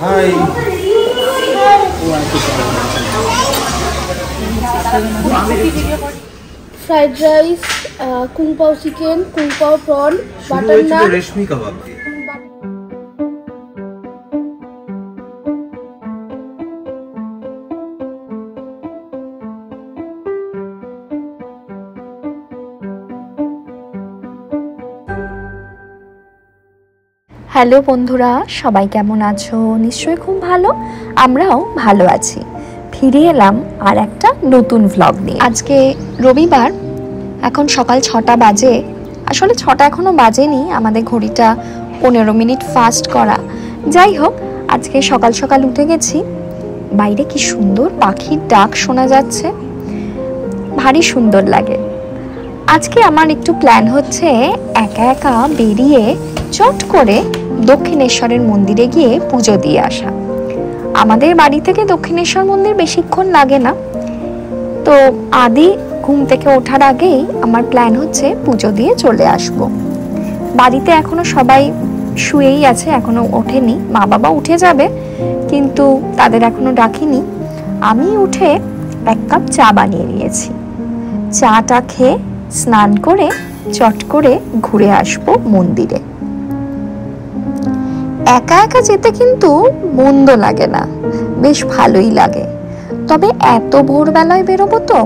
High fried rice, kung पाव chicken, kung पाव prawn, butter नान, रेशमी कबाब। Hello বন্ধুরা, সবাই কেমন আছো? নিশ্চয়ই খুব ভালো, আমরাও ভালো আছি। ফিরে এলাম আর একটা নতুন ভ্লগ নিয়ে। আজকে রবিবার, এখন সকাল 6টা বাজে। আসলে 6টা এখনও বাজেনি, আমাদের ঘড়িটা 15 মিনিট ফাস্ট করা। যাই হোক, আজকে সকাল সকাল উঠে গেছি। বাইরে কি সুন্দর পাখির ডাক শোনা যাচ্ছে, ভারী সুন্দর লাগে। আজকে আমার একটু প্ল্যান হচ্ছে একা একা বেরিয়ে চট করে দক্ষিণেশ্বরের মন্দিরে গিয়ে পুজো দিয়ে আসা। আমাদের বাড়ি থেকে দক্ষিণেশ্বর মন্দির বেশিক্ষণ লাগে না, তো আদি ঘুম থেকে ওঠার আগেই আমার প্ল্যান হচ্ছে পুজো দিয়ে চলে আসব। বাড়িতে এখনো সবাই শুয়েই আছে, এখনো ওঠেনি। মা বাবা উঠে যাবে, কিন্তু তাদের এখনো ডাকিনি। আমি উঠে 1 কাপ চা বানিয়ে নিয়েছি। চাটা খেয়ে স্নান করে চট করে ঘুরে আসব মন্দিরে। একা একা যেতে কিন্তু মন্দ লাগে না, বেশ ভালোই লাগে। তবে এত ভোরবেলায় বেরোবো তো,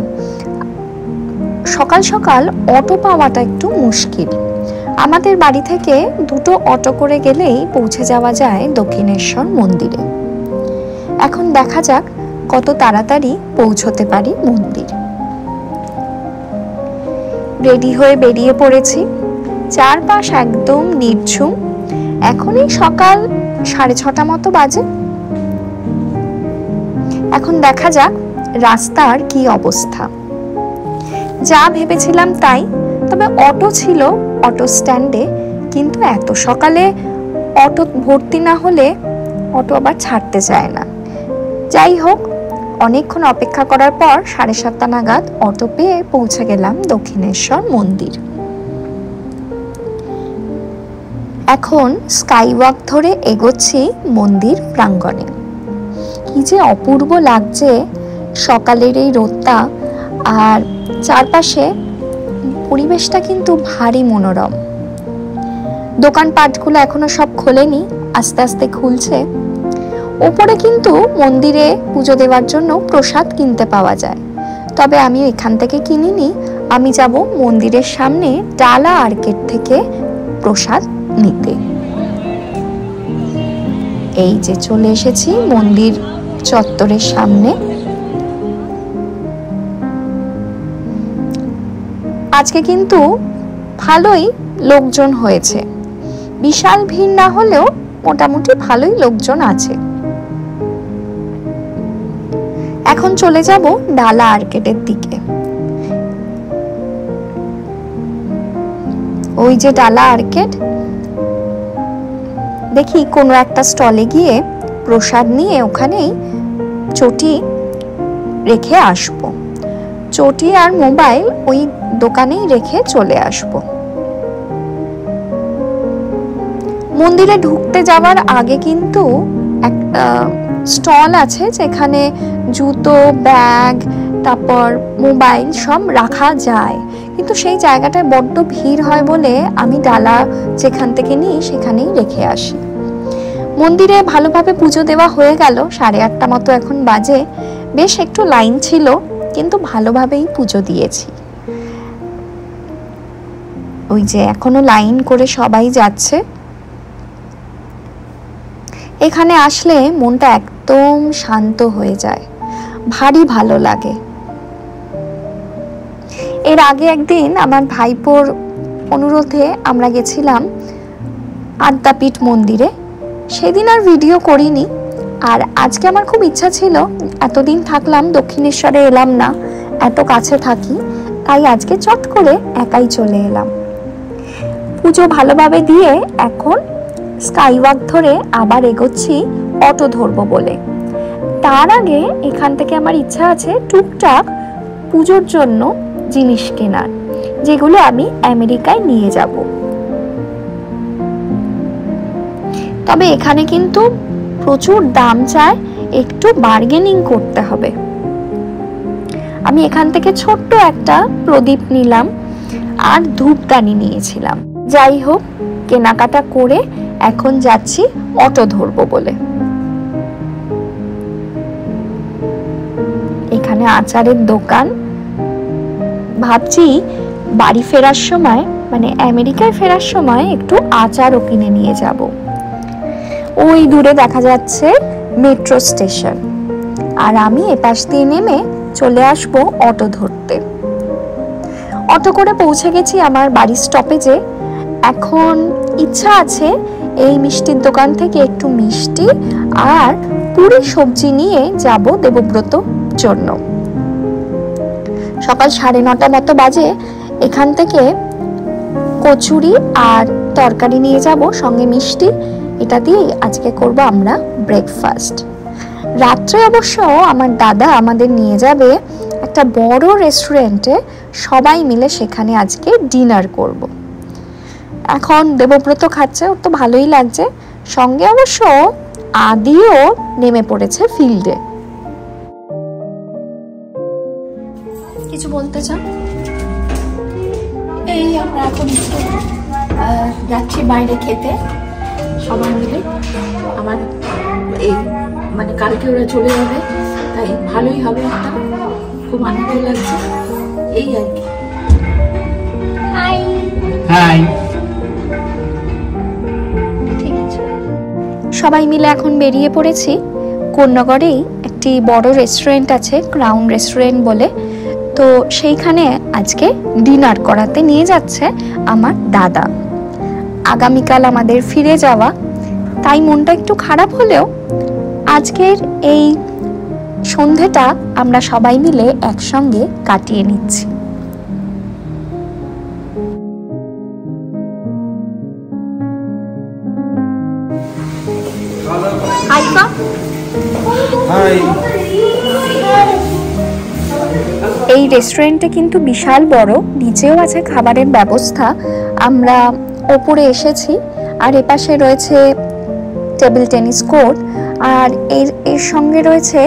সকাল সকাল অটো পাওয়াটা একটু মুশকিল। আমাদের বাড়ি থেকে 2টো অটো করে গেলেই পৌঁছে যাওয়া যায় দক্ষিণেশ্বর মন্দিরে। এখন দেখা যাক কত তাড়াতাড়ি পৌঁছতে পারি মন্দির। রেডি হয়ে বেরিয়ে পড়েছি। চারপাশ একদম নির্ঝুম। এখনই সকাল 6:30 মতো বাজে। এখন দেখা যাক রাস্তার কি অবস্থা। যা ভেবেছিলাম তাই, তবে অটো ছিল অটো স্ট্যান্ডে, কিন্তু এত সকালে অটো ভর্তি না হলে অটো আবার ছাড়তে চায় না। যাই হোক, অনেকক্ষণ অপেক্ষা করার পর 7:30 নাগাদ অটো পেয়ে পৌঁছে গেলাম দক্ষিণেশ্বর মন্দির। এখন স্কাই ওয়াক ধরে এগোচ্ছি মন্দির প্রাঙ্গণে। কি যে অপূর্ব লাগছে সকালের এই রোদটা, আর চারপাশে পরিবেশটা কিন্তু ভারী মনোরম। দোকানপাটগুলো এখনো সব খোলেনি, আস্তে আস্তে খুলছে। ওপরে কিন্তু মন্দিরে পুজো দেওয়ার জন্য প্রসাদ কিনতে পাওয়া যায়, তবে আমি এখান থেকে কিনিনি। আমি যাব মন্দিরের সামনে ডালা আর্কেড থেকে প্রসাদ নিতে। এই যে চলে এসেছি মন্দির চত্বরের সামনে। আজকে কিন্তু ভালোই লোকজন হয়েছে, বিশাল ভিড় না হলেও মোটামুটি ভালোই লোকজন আছে। এখন চলে যাব ডালা আর্কেডের দিকে। ওই যে ডালা আর্কেড, দেখি কোনো একটা স্টলে গিয়ে প্রসাদ নিয়ে ওখানেই চটি রেখে আসব। চটি আর মোবাইল ওই দোকানেই রেখে চলে আসব। মন্দিরে ঢুকতে যাওয়ার আগে কিন্তু একটা স্টল আছে যেখানে জুতো, ব্যাগ, তারপর মোবাইল সব রাখা যায়, কিন্তু সেই জায়গাটায় বড্ড ভিড় হয় বলে আমি ডালা যেখান থেকে নিই সেখানেই রেখে আসি। মন্দিরে ভালোভাবে পুজো দেওয়া হয়ে গেল, 8:30 মতো এখন বাজে। বেশ একটু লাইন ছিল, কিন্তু ভালোভাবেই পুজো দিয়েছি। ওই যে এখনো লাইন করে সবাই যাচ্ছে। এখানে আসলে মনটা একদম শান্ত হয়ে যায়, ভারী ভালো লাগে। এর আগে একদিন আমার ভাইপোর অনুরোধে আমরা গেছিলাম আদ্যাপীঠ মন্দিরে, সেদিন আর ভিডিও করিনি। আর আজকে আমার খুব ইচ্ছা ছিল, এতদিন থাকলাম দক্ষিণেশ্বরে এলাম না, এত কাছে থাকি, তাই আজকে চট করে একাই চলে এলাম। পুজো ভালোভাবে দিয়ে এখন স্কাই ওয়াক ধরে আবার এগোচ্ছি অটো ধরবো বলে। তার আগে এখান থেকে আমার ইচ্ছা আছে টুকটাক পুজোর জন্য জিনিস কেনার, যেগুলো আমি আমেরিকায় নিয়ে যাব। তবে এখানে কিন্তু প্রচুর দাম চায়, একটু বার্গেনিং করতে হবে। আমি এখান থেকে ছোট্ট একটা প্রদীপ নিলাম আর ধূপদানি নিয়েছিলাম। যাই হোক, কেনাকাটা করে এখন যাচ্ছি অটো ধরবো বলে। এখানে আচারের দোকান। ভাবছি বাড়ি ফেরার সময়, মানে আমেরিকায় ফেরার সময় একটু আচারও কিনে নিয়ে যাব। ওই দূরে দেখা যাচ্ছে মেট্রো স্টেশন, আর আমি এপাশ দিয়ে নেমে চলে আসবো অটো ধরতে। অটো করে পৌঁছে গেছি আমার বাড়ির স্টপেজে। এখন ইচ্ছা আছে এই মিষ্টির দোকান থেকে একটু মিষ্টি আর পুরি সবজি নিয়ে যাব দেবব্রত জন্য। সকাল 9:30 মতো বাজে। এখান থেকে কচুরি আর তরকারি নিয়ে যাব, সঙ্গে মিষ্টি। এটা দিয়ে আজকে করব আমরা ব্রেকফাস্ট। রাত্রে অবশ্য আমার দাদা আমাদের নিয়ে যাবে একটা বড় রেস্টুরেন্টে, সবাই মিলে সেখানে আজকে ডিনার করব। এখন দেবব্রত খাচ্ছে, ওর তো ভালোই লাগছে। সঙ্গে অবশ্য আদিও নেমে পড়েছে ফিল্ডে। কিছু বলতে চান? এই আমরা এখন যাচ্ছি বাইরে খেতে সবাই মিলে। আমার এই মানে কালকে ওরা চলে যাবে, তাই ভালোই হবে, একটা খুব আনন্দ লাগছে এই আর কি। High high. ঠিক আছে, সবাই মিলে এখন বেরিয়ে পড়েছি। কোন্নগরেই একটি বড় রেস্টুরেন্ট আছে, ক্রাউন রেস্টুরেন্ট বলে। তো সেইখানে আজকে ডিনার করাতে নিয়ে যাচ্ছে আমার দাদা। আগামীকাল আমাদের ফিরে যাওয়া, তাই মনটা একটু খারাপ হলেও আজকের এই সন্ধেটা আমরা সবাই মিলে একসঙ্গে কাটিয়ে নিচ্ছি। এই রেস্টুরেন্টটা কিন্তু বিশাল বড়, নিচেও আছে খাবারের ব্যবস্থা। আমরা ওপরে এসেছি, আর এপাশে রয়েছে টেবিল টেনিস কোর্ট, আর এর সঙ্গে রয়েছে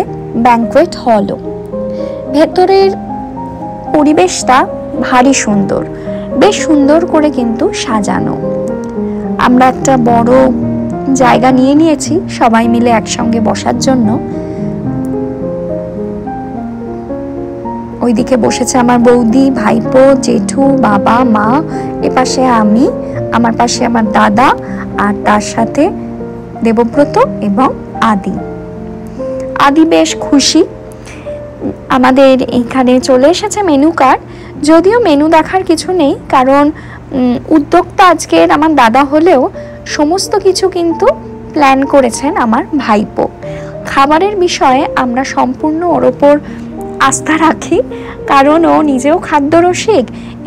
ব্যাংকোয়েট হলও। ভেতরের পরিবেশটা ভারী সুন্দর, বেশ সুন্দর করে কিন্তু সাজানো। আমরা একটা বড় জায়গা নিয়ে নিয়েছি সবাই মিলে একসঙ্গে বসার জন্য। ওইদিকে বসেছে আমার বৌদি, ভাইপো, জেঠু, বাবা, মা। এপাশে আমি, আমার পাশে আমার দাদা, আর তার সাথে দেবব্রত এবং আদি বেশ খুশি। আমাদের এখানে চলে এসেছে মেনু কার্ড। যদিও মেনু দেখার কিছু নেই, কারণ উদ্যোক্তা আজকের আমার দাদা হলেও সমস্ত কিছু কিন্তু প্ল্যান করেছেন আমার ভাইপো। খাবারের বিষয়ে আমরা সম্পূর্ণ ওর ওপর আস্থা রাখি, কারণ ও নিজেও খাদ্যরসিক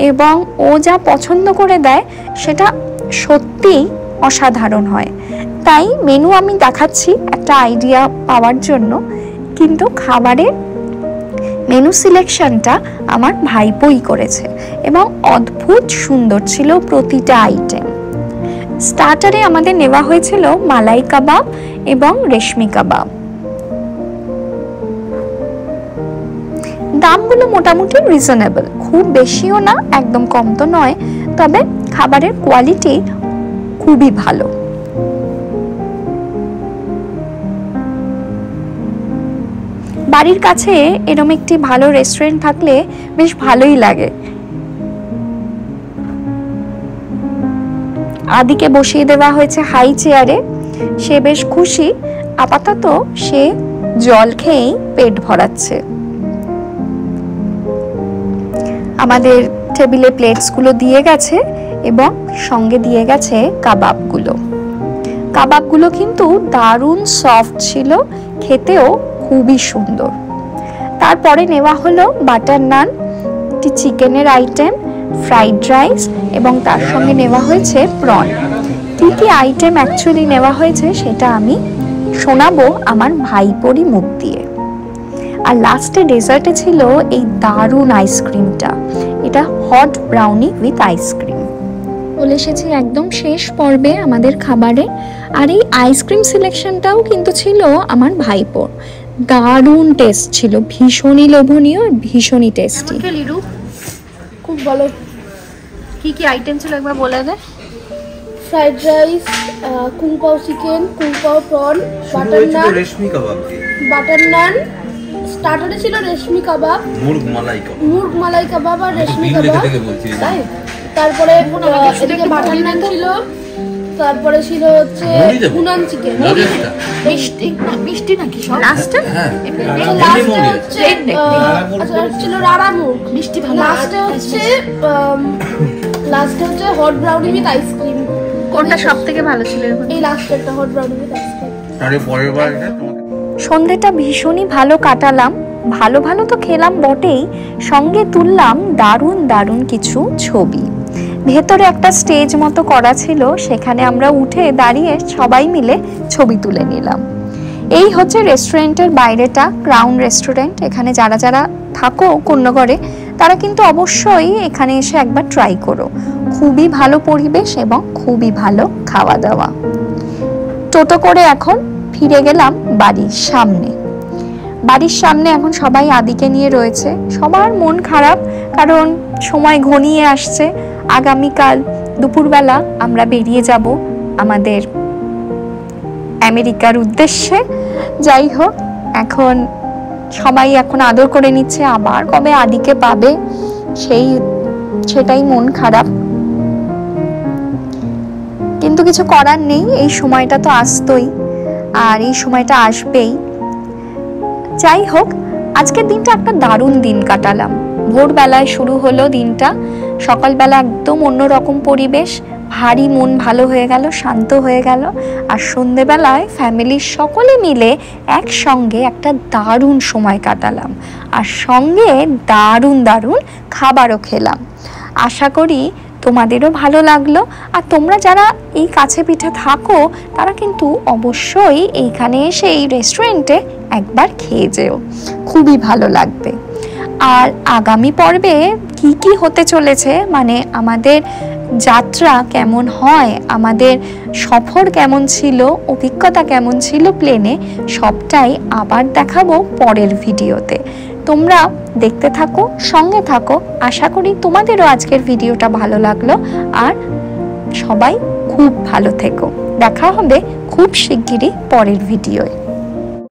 এবং ও যা পছন্দ করে দেয় সেটা সত্যিই অসাধারণ হয়। তাই মেনু আমি দেখাচ্ছি একটা আইডিয়া পাওয়ার জন্য, কিন্তু খাবারের মেনু সিলেকশনটা আমার ভাইপোই করেছে এবং অদ্ভুত সুন্দর ছিল প্রতিটা আইটেম। স্টার্টারে আমাদের নেওয়া হয়েছিল মালাই কাবাব এবং রেশমি কাবাব। দামগুলো মোটামুটি রিজনেবল, খুব বেশিও না, একদম কম তো নয়, তবে খাবারের কোয়ালিটি খুবই ভালো। বাড়ির কাছে এরকম একটি ভালো রেস্টুরেন্ট থাকলে বেশ ভালোই লাগে। আদিকে বসিয়ে দেওয়া হয়েছে হাই চেয়ারে, সে বেশ খুশি। আপাতত সে জল খেয়েই পেট ভরাচ্ছে। আমাদের টেবিলে প্লেটসগুলো দিয়ে গেছে এবং সঙ্গে দিয়ে গেছে কাবাবগুলো কিন্তু দারুণ সফট ছিল, খেতেও খুবই সুন্দর। তারপরে নেওয়া হলো বাটার নান, একটি চিকেনের আইটেম, ফ্রাইড রাইস এবং তার সঙ্গে নেওয়া হয়েছে প্রন। কি কি আইটেম অ্যাকচুয়ালি নেওয়া হয়েছে সেটা আমি শোনাবো আমার ভাইপোরই মুখ দিয়ে। আর লাস্টে ডেজার্টে ছিল এই দারুণ আইসক্রিমটা, এটা হট ব্রাউনি উইথ আইসক্রিম। চলে এসেছি একদম শেষ পর্বে আমাদের খাবারে। আর এই আইসক্রিম সিলেকশনটাও কিন্তু ছিল আমার ভাইপোর। দারুণ টেস্ট ছিল, ভীষণই লোভনীয়, ভীষণই টেস্টি। লিরু খুব ভালো। কি কি আইটেম ছিল একবার বলে দে। Fried rice, kung pao chicken, kung pao prawn, butter naan, reshmi kebab, butter naan, স্টার্টারে ছিল রেশমি কাবাব, মুরগ মালাই কাবাব আর রেশমি কাবাব। তাই তারপরে এদিকে বাটার নান ছিল, তারপরে ছিল হচ্ছে গুনান চিকেন। মিষ্টি নাকি সব লাস্টে? লাস্টে হচ্ছে ছিল রাড়া মুরগ মিষ্টি। লাস্টে হচ্ছে হট ব্রাউনি উইথ আইসক্রিম। কোনটা সবথেকে ভালো ছিল? এই লাস্টেরটা, হট ব্রাউনি উইথ আইসক্রিম। আরে পরের বার সন্ধ্যেটা ভীষণই ভালো কাটালাম। ভালো ভালো তো খেলাম বটেই, সঙ্গে তুললাম দারুণ দারুণ কিছু ছবি। ভেতরে একটা স্টেজ মতো করা ছিল, সেখানে আমরা উঠে দাঁড়িয়ে সবাই মিলে ছবি তুলে নিলাম। এই হচ্ছে রেস্টুরেন্টের বাইরেটা, ক্রাউন রেস্টুরেন্ট। এখানে যারা যারা থাকো কোন্নগরে তারা কিন্তু অবশ্যই এখানে এসে একবার ট্রাই করো। খুবই ভালো পরিবেশ এবং খুবই ভালো খাওয়া দাওয়া। টোটো করে এখন ফিরে গেলাম বাড়ির সামনে। বাড়ির সামনে এখন সবাই আদিকে নিয়ে রয়েছে। সবার মন খারাপ, কারণ সময় ঘনিয়ে আসছে। আগামীকাল দুপুরবেলা আমরা বেরিয়ে যাব আমাদের আমেরিকার উদ্দেশ্যে। যাই হোক, এখন সবাই এখন আদর করে নিচ্ছে, আবার কবে আদিকে পাবে সেটাই মন খারাপ। কিন্তু কিছু করার নেই, এই সময়টা তো আসতোই আর এই সময়টা আসবেই। যাই হোক, আজকের দিনটা একটা দারুণ দিন কাটালাম। ভোরবেলায় শুরু হলো দিনটা, সকালবেলা একদম অন্যরকম পরিবেশ, ভারী মন ভালো হয়ে গেল, শান্ত হয়ে গেল। আর সন্ধেবেলায় ফ্যামিলির সকলে মিলে একসঙ্গে একটা দারুণ সময় কাটালাম, আর সঙ্গে দারুণ দারুণ খাবারও খেলাম। আশা করি তোমাদেরও ভালো লাগলো। আর তোমরা যারা এই কাছে পিঠে থাকো তারা কিন্তু অবশ্যই এইখানে এসে এই রেস্টুরেন্টে একবার খেয়ে যেও, খুবই ভালো লাগবে। আর আগামী পর্বে কি কি হতে চলেছে, মানে আমাদের যাত্রা কেমন হয়, আমাদের সফর কেমন ছিল, অভিজ্ঞতা কেমন ছিল প্লেনে, সবটাই আবার দেখাবো পরের ভিডিওতে। তোমরা দেখতে থাকো, সঙ্গে থাকো। আশা করি তোমাদেরও আজকের ভিডিওটা ভালো লাগলো। আর সবাই খুব ভালো থেকো। দেখা হবে খুব শিগগিরই পরের ভিডিওয়।